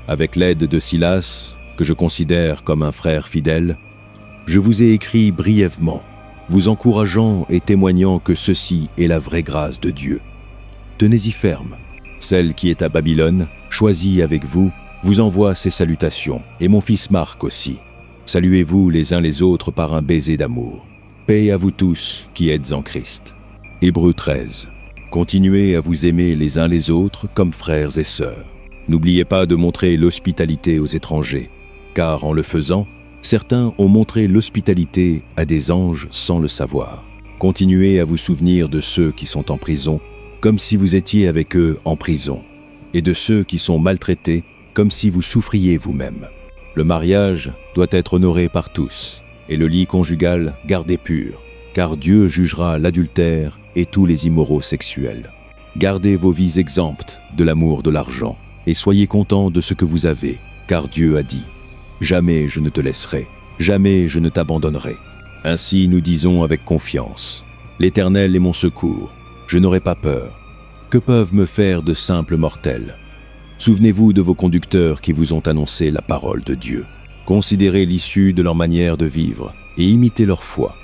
Avec l'aide de Silas, que je considère comme un frère fidèle, je vous ai écrit brièvement, vous encourageant et témoignant que ceci est la vraie grâce de Dieu. Tenez-y ferme. Celle qui est à Babylone, choisie avec vous, vous envoie ses salutations, et mon fils Marc aussi. Saluez-vous les uns les autres par un baiser d'amour. Paix à vous tous qui êtes en Christ. Hébreux 13. Continuez à vous aimer les uns les autres comme frères et sœurs. N'oubliez pas de montrer l'hospitalité aux étrangers, car en le faisant, certains ont montré l'hospitalité à des anges sans le savoir. Continuez à vous souvenir de ceux qui sont en prison, comme si vous étiez avec eux en prison, et de ceux qui sont maltraités, comme si vous souffriez vous-même. Le mariage doit être honoré par tous, et le lit conjugal gardé pur, car Dieu jugera l'adultère et tous les immoraux sexuels. Gardez vos vies exemptes de l'amour de l'argent, et soyez contents de ce que vous avez, car Dieu a dit « Jamais je ne te laisserai, jamais je ne t'abandonnerai ». Ainsi nous disons avec confiance « L'Éternel est mon secours, je n'aurai pas peur. Que peuvent me faire de simples mortels ?» Souvenez-vous de vos conducteurs qui vous ont annoncé la parole de Dieu. Considérez l'issue de leur manière de vivre et imitez leur foi.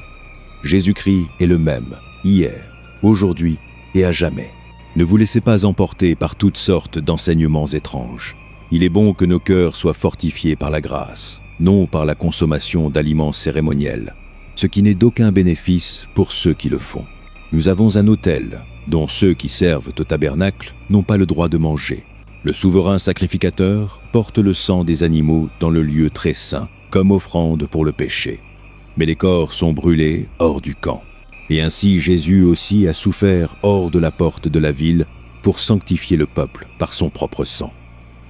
Jésus-Christ est le même, hier, aujourd'hui et à jamais. Ne vous laissez pas emporter par toutes sortes d'enseignements étranges. Il est bon que nos cœurs soient fortifiés par la grâce, non par la consommation d'aliments cérémoniels, ce qui n'est d'aucun bénéfice pour ceux qui le font. Nous avons un autel, dont ceux qui servent au tabernacle n'ont pas le droit de manger. Le souverain sacrificateur porte le sang des animaux dans le lieu très saint, comme offrande pour le péché. Mais les corps sont brûlés hors du camp. Et ainsi Jésus aussi a souffert hors de la porte de la ville pour sanctifier le peuple par son propre sang.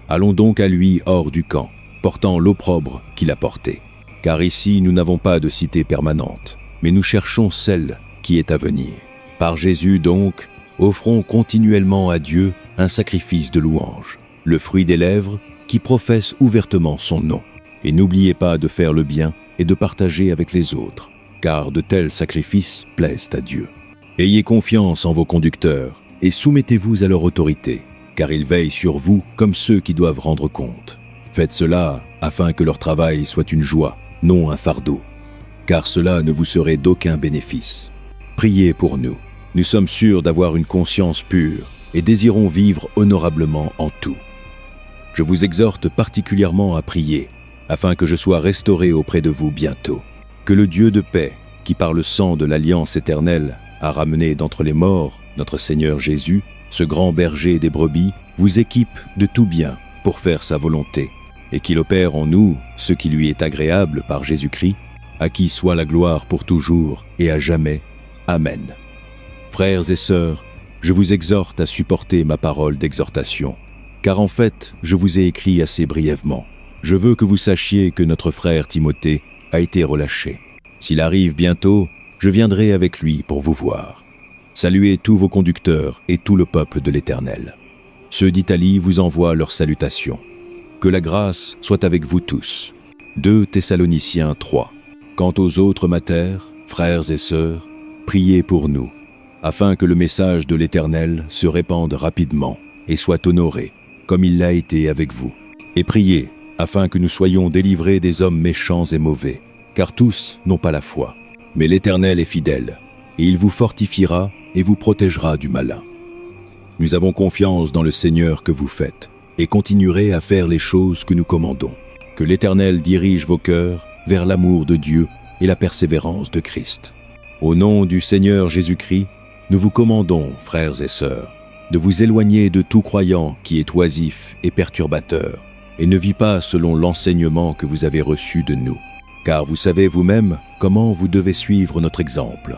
Allons donc à lui hors du camp, portant l'opprobre qu'il a porté. car ici nous n'avons pas de cité permanente, mais nous cherchons celle qui est à venir. Par Jésus donc, offrons continuellement à Dieu un sacrifice de louange, le fruit des lèvres qui professe ouvertement son nom. Et n'oubliez pas de faire le bien et de partager avec les autres, car de tels sacrifices plaisent à Dieu. Ayez confiance en vos conducteurs et soumettez-vous à leur autorité, car ils veillent sur vous comme ceux qui doivent rendre compte. Faites cela afin que leur travail soit une joie, non un fardeau, car cela ne vous serait d'aucun bénéfice. Priez pour nous. Nous sommes sûrs d'avoir une conscience pure et désirons vivre honorablement en tout. Je vous exhorte particulièrement à prier, afin que je sois restauré auprès de vous bientôt. Que le Dieu de paix, qui par le sang de l'alliance éternelle a ramené d'entre les morts notre Seigneur Jésus, ce grand berger des brebis, vous équipe de tout bien pour faire sa volonté, et qu'il opère en nous ce qui lui est agréable par Jésus-Christ, à qui soit la gloire pour toujours et à jamais. Amen. Frères et sœurs, je vous exhorte à supporter ma parole d'exhortation, car en fait, je vous ai écrit assez brièvement. Je veux que vous sachiez que notre frère Timothée a été relâché. S'il arrive bientôt, je viendrai avec lui pour vous voir. Saluez tous vos conducteurs et tout le peuple de l'Éternel. Ceux d'Italie vous envoient leurs salutations. Que la grâce soit avec vous tous. 2 Thessaloniciens 3. Quant aux autres matères, frères et sœurs, priez pour nous, afin que le message de l'Éternel se répande rapidement et soit honoré, comme il l'a été avec vous. Et priez, afin que nous soyons délivrés des hommes méchants et mauvais, car tous n'ont pas la foi. Mais l'Éternel est fidèle, et il vous fortifiera et vous protégera du malin. Nous avons confiance dans le Seigneur que vous faites, et continuerez à faire les choses que nous commandons. Que l'Éternel dirige vos cœurs vers l'amour de Dieu et la persévérance de Christ. Au nom du Seigneur Jésus-Christ, nous vous commandons, frères et sœurs, de vous éloigner de tout croyant qui est oisif et perturbateur, et ne vit pas selon l'enseignement que vous avez reçu de nous. Car vous savez vous-même comment vous devez suivre notre exemple.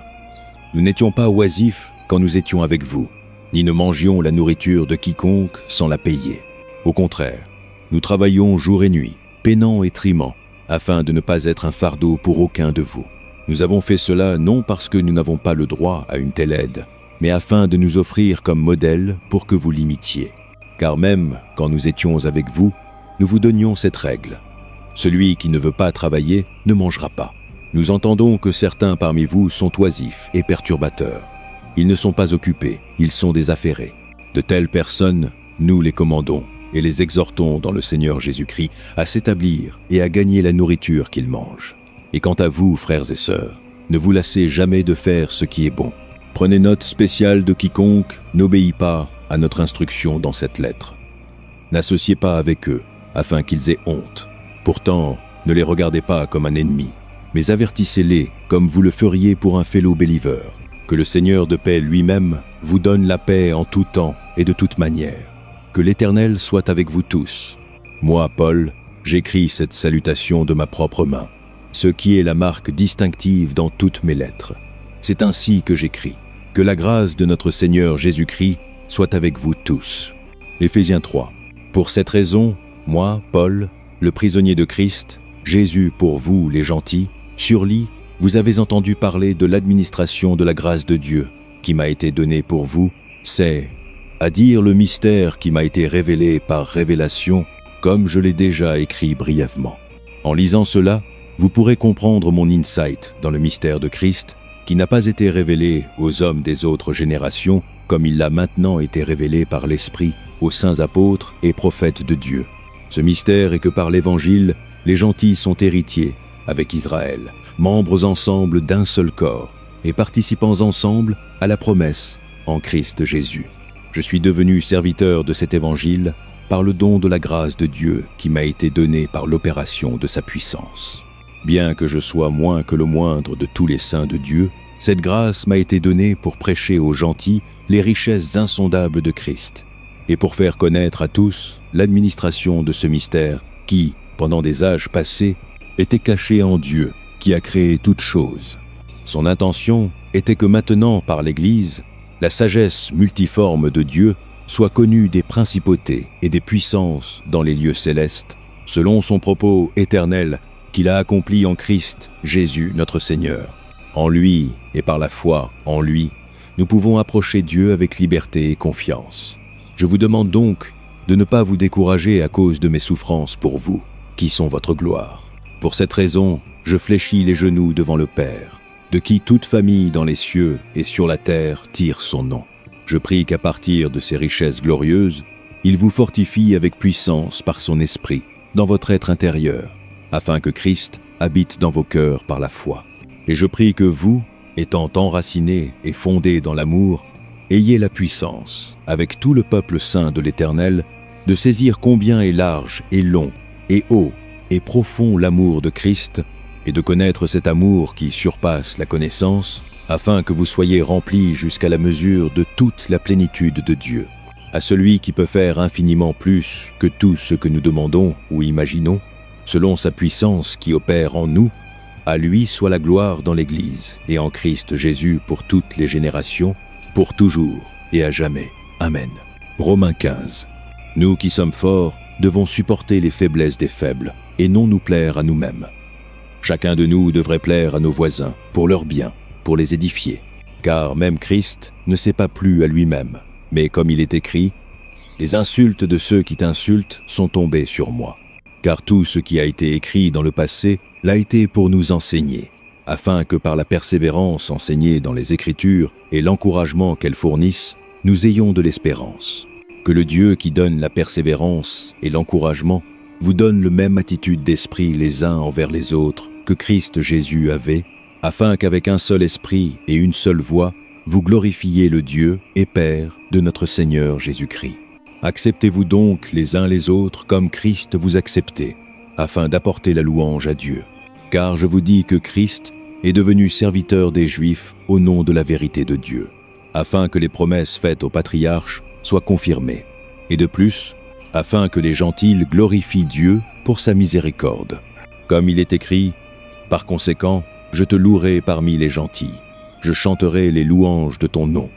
Nous n'étions pas oisifs quand nous étions avec vous, ni ne mangions la nourriture de quiconque sans la payer. Au contraire, nous travaillions jour et nuit, peinant et trimant, afin de ne pas être un fardeau pour aucun de vous. Nous avons fait cela non parce que nous n'avons pas le droit à une telle aide, mais afin de nous offrir comme modèle pour que vous l'imitiez. Car même quand nous étions avec vous, nous vous donnions cette règle. Celui qui ne veut pas travailler ne mangera pas. Nous entendons que certains parmi vous sont oisifs et perturbateurs. Ils ne sont pas occupés, ils sont désaffairés. De telles personnes, nous les commandons et les exhortons dans le Seigneur Jésus-Christ à s'établir et à gagner la nourriture qu'ils mangent. Et quant à vous, frères et sœurs, ne vous lassez jamais de faire ce qui est bon. Prenez note spéciale de quiconque n'obéit pas à notre instruction dans cette lettre. N'associez pas avec eux, afin qu'ils aient honte. Pourtant, ne les regardez pas comme un ennemi, mais avertissez-les comme vous le feriez pour un fellow believer. Que le Seigneur de paix lui-même vous donne la paix en tout temps et de toute manière. Que l'Éternel soit avec vous tous. Moi, Paul, j'écris cette salutation de ma propre main, ce qui est la marque distinctive dans toutes mes lettres. C'est ainsi que j'écris. Que la grâce de notre Seigneur Jésus-Christ soit avec vous tous. Éphésiens 3. Pour cette raison, moi, Paul, le prisonnier de Christ, Jésus pour vous les gentils, surlis, vous avez entendu parler de l'administration de la grâce de Dieu qui m'a été donnée pour vous, c'est, à dire le mystère qui m'a été révélé par révélation, comme je l'ai déjà écrit brièvement. En lisant cela, vous pourrez comprendre mon insight dans le mystère de Christ, qui n'a pas été révélé aux hommes des autres générations, comme il l'a maintenant été révélé par l'Esprit aux saints apôtres et prophètes de Dieu. Ce mystère est que par l'Évangile, les gentils sont héritiers, avec Israël, membres ensemble d'un seul corps, et participants ensemble à la promesse en Christ Jésus. Je suis devenu serviteur de cet Évangile par le don de la grâce de Dieu qui m'a été donné par l'opération de sa puissance. Bien que je sois moins que le moindre de tous les saints de Dieu, cette grâce m'a été donnée pour prêcher aux gentils les richesses insondables de Christ, et pour faire connaître à tous l'administration de ce mystère qui, pendant des âges passés, était caché en Dieu, qui a créé toutes choses. Son intention était que maintenant, par l'Église, la sagesse multiforme de Dieu soit connue des principautés et des puissances dans les lieux célestes, selon son propos éternel qu'il a accompli en Christ Jésus notre Seigneur. En lui et par la foi en lui, nous pouvons approcher Dieu avec liberté et confiance. Je vous demande donc de ne pas vous décourager à cause de mes souffrances pour vous, qui sont votre gloire. Pour cette raison, je fléchis les genoux devant le Père, de qui toute famille dans les cieux et sur la terre tire son nom. Je prie qu'à partir de ces richesses glorieuses, il vous fortifie avec puissance par son esprit dans votre être intérieur, afin que Christ habite dans vos cœurs par la foi. Et je prie que vous, étant enracinés et fondés dans l'amour, ayez la puissance, avec tout le peuple saint de l'Éternel, de saisir combien est large et long et haut et profond l'amour de Christ, et de connaître cet amour qui surpasse la connaissance, afin que vous soyez remplis jusqu'à la mesure de toute la plénitude de Dieu. À celui qui peut faire infiniment plus que tout ce que nous demandons ou imaginons, selon sa puissance qui opère en nous, à lui soit la gloire dans l'Église et en Christ Jésus pour toutes les générations, pour toujours et à jamais. Amen. Romains 15. Nous qui sommes forts devons supporter les faiblesses des faibles et non nous plaire à nous-mêmes. Chacun de nous devrait plaire à nos voisins pour leur bien, pour les édifier. Car même Christ ne s'est pas plu à lui-même, mais comme il est écrit, « Les insultes de ceux qui t'insultent sont tombées sur moi. » Car tout ce qui a été écrit dans le passé l'a été pour nous enseigner, afin que par la persévérance enseignée dans les Écritures et l'encouragement qu'elles fournissent, nous ayons de l'espérance. Que le Dieu qui donne la persévérance et l'encouragement vous donne le même attitude d'esprit les uns envers les autres que Christ Jésus avait, afin qu'avec un seul esprit et une seule voix, vous glorifiez le Dieu et Père de notre Seigneur Jésus-Christ. Acceptez-vous donc les uns les autres comme Christ vous acceptait, afin d'apporter la louange à Dieu. Car je vous dis que Christ est devenu serviteur des Juifs au nom de la vérité de Dieu, afin que les promesses faites aux patriarches soient confirmées, et de plus, afin que les gentils glorifient Dieu pour sa miséricorde. Comme il est écrit, « Par conséquent, je te louerai parmi les gentils, je chanterai les louanges de ton nom. »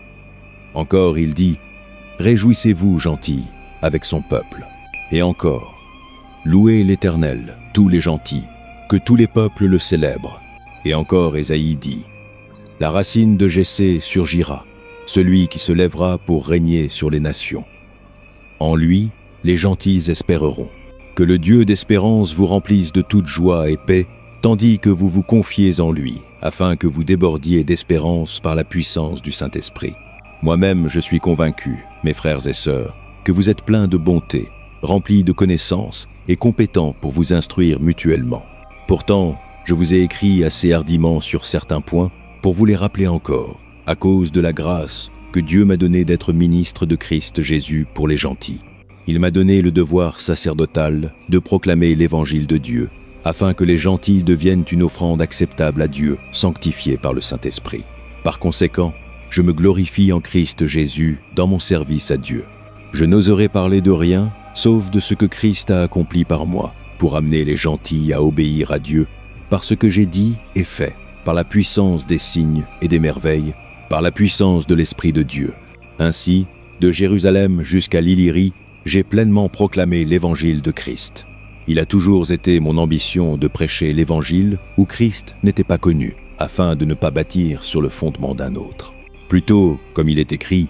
Encore il dit, « Réjouissez-vous, gentils, avec son peuple. » Et encore, « Louez l'Éternel, tous les gentils, que tous les peuples le célèbrent. » Et encore Ésaïe dit, « La racine de Jessé surgira, celui qui se lèvera pour régner sur les nations. En lui, les gentils espéreront. Que le Dieu d'espérance vous remplisse de toute joie et paix, tandis que vous vous confiez en lui, afin que vous débordiez d'espérance par la puissance du Saint-Esprit. Moi-même, je suis convaincu, mes frères et sœurs, que vous êtes pleins de bonté, remplis de connaissances et compétents pour vous instruire mutuellement. Pourtant, je vous ai écrit assez hardiment sur certains points pour vous les rappeler encore, à cause de la grâce que Dieu m'a donnée d'être ministre de Christ Jésus pour les gentils. Il m'a donné le devoir sacerdotal de proclamer l'évangile de Dieu, afin que les gentils deviennent une offrande acceptable à Dieu, sanctifiée par le Saint-Esprit. Par conséquent, je me glorifie en Christ Jésus dans mon service à Dieu. Je n'oserai parler de rien, sauf de ce que Christ a accompli par moi, pour amener les gentils à obéir à Dieu, par ce que j'ai dit et fait, par la puissance des signes et des merveilles, par la puissance de l'Esprit de Dieu. Ainsi, de Jérusalem jusqu'à l'Illyrie, j'ai pleinement proclamé l'évangile de Christ. Il a toujours été mon ambition de prêcher l'évangile où Christ n'était pas connu, afin de ne pas bâtir sur le fondement d'un autre. Plutôt, comme il est écrit,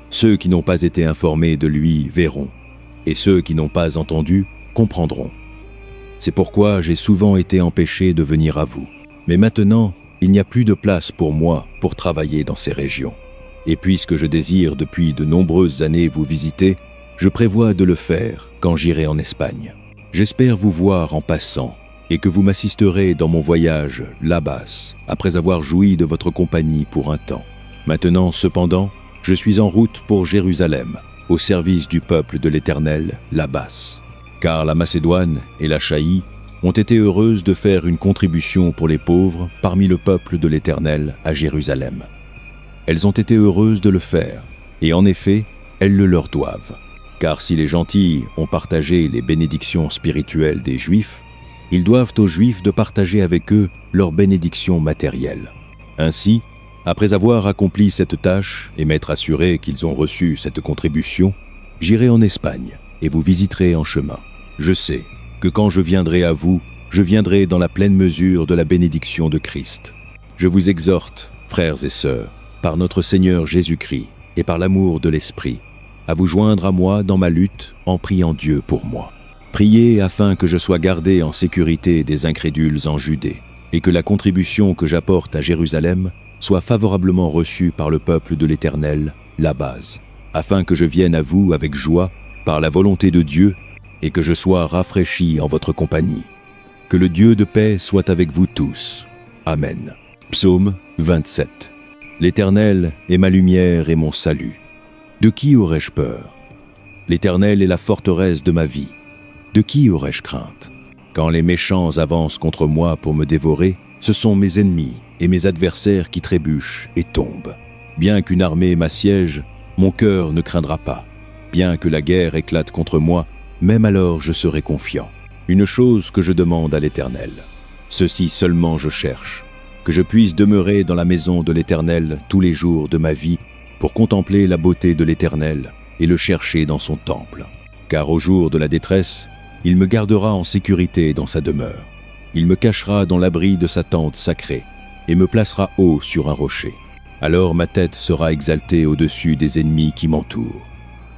ceux qui n'ont pas été informés de lui verront, et ceux qui n'ont pas entendu comprendront. C'est pourquoi j'ai souvent été empêché de venir à vous. Mais maintenant, il n'y a plus de place pour moi pour travailler dans ces régions. Et puisque je désire depuis de nombreuses années vous visiter, je prévois de le faire quand j'irai en Espagne. J'espère vous voir en passant et que vous m'assisterez dans mon voyage là-bas, après avoir joui de votre compagnie pour un temps. Maintenant, cependant, je suis en route pour Jérusalem, au service du peuple de l'Éternel, là-bas. Car la Macédoine et l'Achaïe ont été heureuses de faire une contribution pour les pauvres parmi le peuple de l'Éternel à Jérusalem. Elles ont été heureuses de le faire, et en effet, elles le leur doivent. Car si les gentils ont partagé les bénédictions spirituelles des Juifs, ils doivent aux Juifs de partager avec eux leurs bénédictions matérielles. Ainsi, après avoir accompli cette tâche et m'être assuré qu'ils ont reçu cette contribution, j'irai en Espagne et vous visiterai en chemin. Je sais que quand je viendrai à vous, je viendrai dans la pleine mesure de la bénédiction de Christ. Je vous exhorte, frères et sœurs, par notre Seigneur Jésus-Christ et par l'amour de l'Esprit, à vous joindre à moi dans ma lutte en priant Dieu pour moi. Priez afin que je sois gardé en sécurité des incrédules en Judée, et que la contribution que j'apporte à Jérusalem soit favorablement reçue par le peuple de l'Éternel, la base, afin que je vienne à vous avec joie, par la volonté de Dieu, et que je sois rafraîchi en votre compagnie. Que le Dieu de paix soit avec vous tous. Amen. Psaume 27. L'Éternel est ma lumière et mon salut. De qui aurais-je peur? L'Éternel est la forteresse de ma vie. De qui aurais-je crainte? Quand les méchants avancent contre moi pour me dévorer, ce sont mes ennemis et mes adversaires qui trébuchent et tombent. Bien qu'une armée m'assiège, mon cœur ne craindra pas. Bien que la guerre éclate contre moi, même alors je serai confiant. Une chose que je demande à l'Éternel, ceci seulement je cherche, que je puisse demeurer dans la maison de l'Éternel tous les jours de ma vie pour contempler la beauté de l'Éternel et le chercher dans son temple. Car au jour de la détresse, il me gardera en sécurité dans sa demeure. Il me cachera dans l'abri de sa tente sacrée et me placera haut sur un rocher. Alors ma tête sera exaltée au-dessus des ennemis qui m'entourent.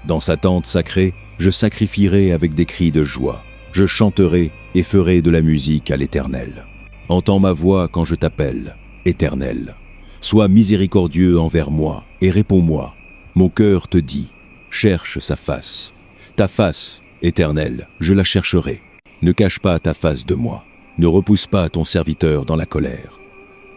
Dans sa tente sacrée, je sacrifierai avec des cris de joie. Je chanterai et ferai de la musique à l'Éternel. Entends ma voix quand je t'appelle, Éternel. Sois miséricordieux envers moi et réponds-moi. Mon cœur te dit, cherche sa face. Ta face, Éternel, je la chercherai. Ne cache pas ta face de moi. Ne repousse pas ton serviteur dans la colère.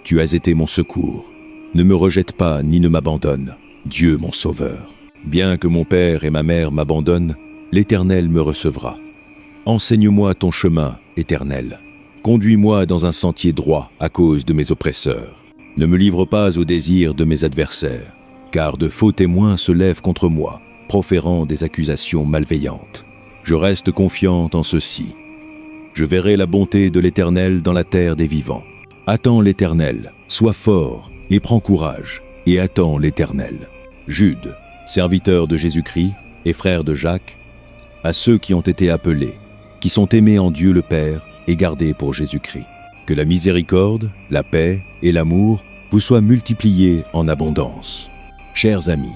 Tu as été mon secours. Ne me rejette pas ni ne m'abandonne, Dieu mon sauveur. Bien que mon père et ma mère m'abandonnent, l'Éternel me recevra. Enseigne-moi ton chemin, Éternel. Conduis-moi dans un sentier droit à cause de mes oppresseurs. Ne me livre pas au désir de mes adversaires, car de faux témoins se lèvent contre moi, proférant des accusations malveillantes. Je reste confiante en ceci. Je verrai la bonté de l'Éternel dans la terre des vivants. Attends l'Éternel, sois fort et prends courage, et attends l'Éternel. Jude, serviteur de Jésus-Christ et frère de Jacques, à ceux qui ont été appelés, qui sont aimés en Dieu le Père et gardés pour Jésus-Christ. Que la miséricorde, la paix et l'amour vous soient multipliés en abondance. Chers amis,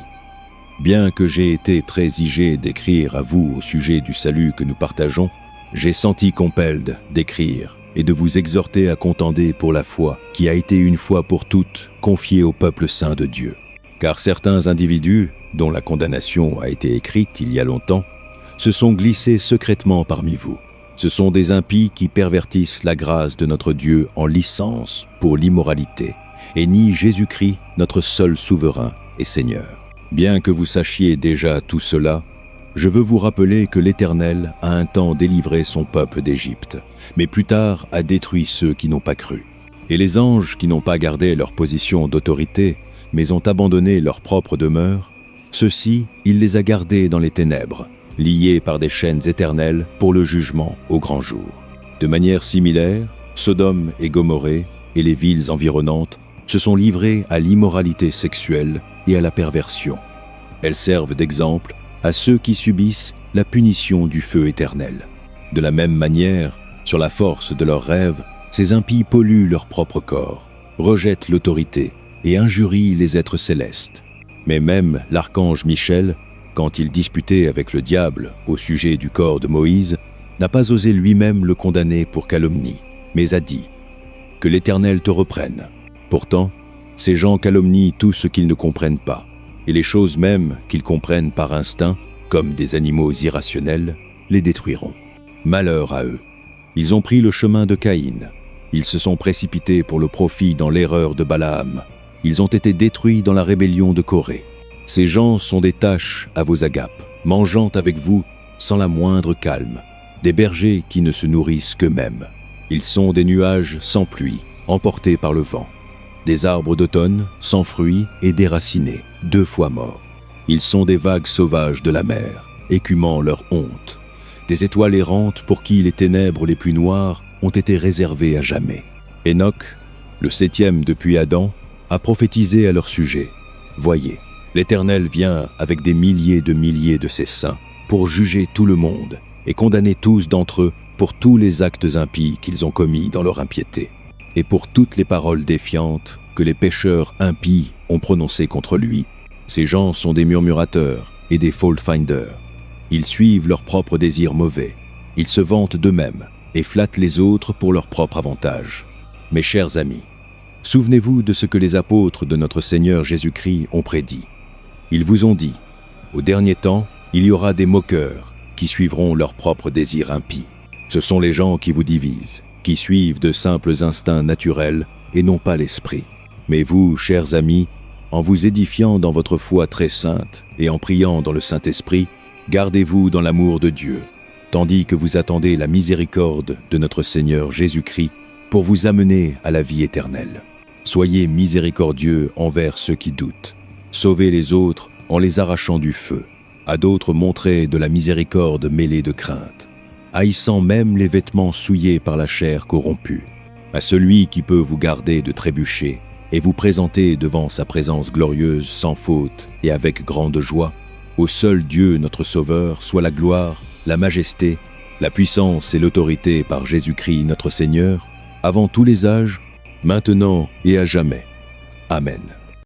bien que j'ai été très igé d'écrire à vous au sujet du salut que nous partageons, j'ai senti compelled d'écrire et de vous exhorter à contender pour la foi qui a été une fois pour toutes confiée au peuple saint de Dieu. Car certains individus, dont la condamnation a été écrite il y a longtemps, se sont glissés secrètement parmi vous. Ce sont des impies qui pervertissent la grâce de notre Dieu en licence pour l'immoralité et nient Jésus-Christ, notre seul souverain et Seigneur. Bien que vous sachiez déjà tout cela, je veux vous rappeler que l'Éternel a un temps délivré son peuple d'Égypte, mais plus tard a détruit ceux qui n'ont pas cru. Et les anges qui n'ont pas gardé leur position d'autorité, mais ont abandonné leur propre demeure, ceux-ci, il les a gardés dans les ténèbres, liés par des chaînes éternelles pour le jugement au grand jour. De manière similaire, Sodome et Gomorrhée et les villes environnantes se sont livrées à l'immoralité sexuelle et à la perversion. Elles servent d'exemple à ceux qui subissent la punition du feu éternel. De la même manière, sur la force de leurs rêves, ces impies polluent leur propre corps, rejettent l'autorité et injurient les êtres célestes. Mais même l'archange Michel, quand il disputait avec le diable au sujet du corps de Moïse, n'a pas osé lui-même le condamner pour calomnie, mais a dit « Que l'Éternel te reprenne ». Pourtant, ces gens calomnient tout ce qu'ils ne comprennent pas, et les choses même qu'ils comprennent par instinct, comme des animaux irrationnels, les détruiront. Malheur à eux. Ils ont pris le chemin de Caïn. Ils se sont précipités pour le profit dans l'erreur de Balaam. Ils ont été détruits dans la rébellion de Corée. Ces gens sont des taches à vos agapes, mangeant avec vous sans la moindre calme, des bergers qui ne se nourrissent qu'eux-mêmes. Ils sont des nuages sans pluie, emportés par le vent, des arbres d'automne sans fruits et déracinés, 2 fois morts. Ils sont des vagues sauvages de la mer, écumant leur honte, des étoiles errantes pour qui les ténèbres les plus noires ont été réservées à jamais. Enoch, le 7e depuis Adam, a prophétisé à leur sujet. Voyez, l'Éternel vient avec des milliers de ses saints pour juger tout le monde et condamner tous d'entre eux pour tous les actes impies qu'ils ont commis dans leur impiété, et pour toutes les paroles défiantes que les pécheurs impies ont prononcées contre lui. Ces gens sont des murmurateurs et des fault-finders. Ils suivent leurs propres désirs mauvais. Ils se vantent d'eux-mêmes et flattent les autres pour leur propre avantage. Mes chers amis, souvenez-vous de ce que les apôtres de notre Seigneur Jésus-Christ ont prédit. Ils vous ont dit, au dernier temps, il y aura des moqueurs qui suivront leurs propres désirs impies. Ce sont les gens qui vous divisent, qui suivent de simples instincts naturels et non pas l'esprit. Mais vous, chers amis, en vous édifiant dans votre foi très sainte et en priant dans le Saint-Esprit, gardez-vous dans l'amour de Dieu, tandis que vous attendez la miséricorde de notre Seigneur Jésus-Christ pour vous amener à la vie éternelle. Soyez miséricordieux envers ceux qui doutent. Sauvez les autres en les arrachant du feu. À d'autres montrez de la miséricorde mêlée de crainte, haïssant même les vêtements souillés par la chair corrompue. À celui qui peut vous garder de trébucher et vous présenter devant sa présence glorieuse sans faute et avec grande joie, au seul Dieu notre Sauveur soit la gloire, la majesté, la puissance et l'autorité par Jésus-Christ notre Seigneur, avant tous les âges, maintenant et à jamais. Amen.